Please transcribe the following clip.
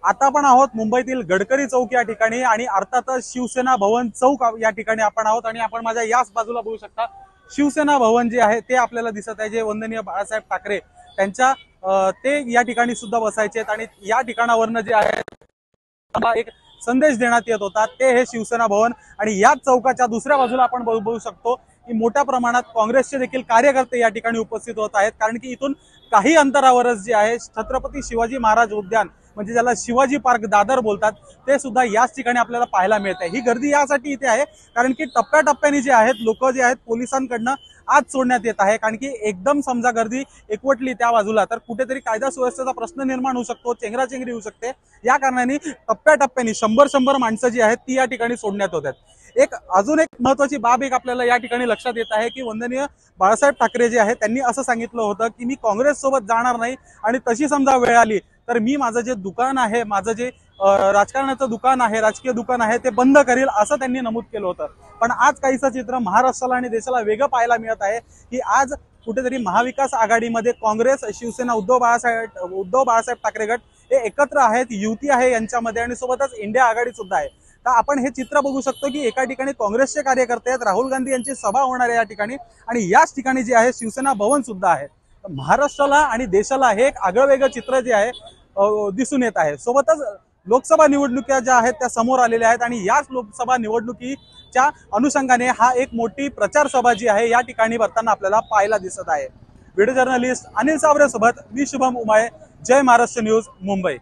आता आपण आहोत मुंबईतील गडकरी चौक या ठिकाणी आणि अर्थातच शिवसेना भवन चौक या ठिकाणी आपण आहोत आणि आपण माझ्या याच बाजूला बघू शकता शिवसेना भवन जे आहे ते आपल्याला दिसत आहे, जे वंदनीय बाळासाहेब ठाकरे त्यांच्या ते या ठिकाणी सुद्धा बसायचे आहेत आणि या ठिकाणावरनं जे आहे एक संदेश देण्यात येत होता ते हे शिवसेना भवन। आणि याच चौकाच्या दुसऱ्या बाजूला आपण बघू शकतो की मोठ्या प्रमाणात काँग्रेसचे देखील कार्यकर्ते या ठिकाणी उपस्थित होत आहेत, कारण की इथून काही अंतरावरच जे आहे छत्रपती शिवाजी महाराज उद्यान म्हणजे ज्याला शिवाजी पार्क दादर बोलतात ते सुद्धा याच ठिकाणी आपल्याला पाहायला मिळत आहे। ही गर्दी यासाठी इथे आहे कारण की टप्प्याटप्प्याने जे आहेत लोक जे आहेत पोलिसांकडनं आज सोडण्यात येत आहे, कारण की एकदम समजा गर्दी एकवटली त्या बाजूला तर कुठेतरी कायदा सुव्यवस्थेचा प्रश्न निर्माण होऊ शकतो, चेंगराचेंगरी होऊ शकते। या कारणाने टप्प्याटप्प्याने 100 माणसं जी आहेत ती या ठिकाणी सोडण्यात होत आहेत। अजून एक महत्त्वाची बाब आपल्याला या ठिकाणी लक्षात येत आहे की वंदनीय बाळासाहेब ठाकरे जे आहेत त्यांनी असं सांगितलं होतं की मी काँग्रेस सोबत जाणार नाही आणि तशी समजा वेळ आली तर मी माझं जे दुकान आहे, माझं जे राजकारणाचं दुकान आहे, राजकीय दुकान आहे ते बंद करेल असं त्यांनी नमूद केलं होतं। पण आज काहीसं चित्र महाराष्ट्राला आणि देशाला वेगळं पाहायला मिळत आहे की आज कुठेतरी महाविकास आघाडीमध्ये काँग्रेस, शिवसेना, उद्धव बाळासाहेब ठाकरे गट हे एकत्र आहेत, युती आहे यांच्यामध्ये आणि सोबतच इंडिया आघाडी सुद्धा आहे। तर आपण हे चित्र बघू शकतो की एका ठिकाणी काँग्रेसचे कार्यकर्ते आहेत, राहुल गांधी यांची सभा होणार आहे या ठिकाणी आणि याच ठिकाणी जे आहे शिवसेना भवन सुद्धा आहे। महाराष्ट्राला आणि देशाला हे एक आगळंवेगळं चित्र जे आहे दिसून येत आहे। सोबतच लोकसभा निवडणुका ज्या आहेत त्या समोर आलेल्या आहेत आणि याच लोकसभा निवडणुकीच्या अनुषंगाने हा एक मोठी प्रचार सभा जी आहे या ठिकाणी भरताना आपल्याला पाहायला दिसत आहे। व्हिडिओ जर्नलिस्ट अनिल सावरे सोबत मी शुभम उमाळे, जय महाराष्ट्र न्यूज, मुंबई।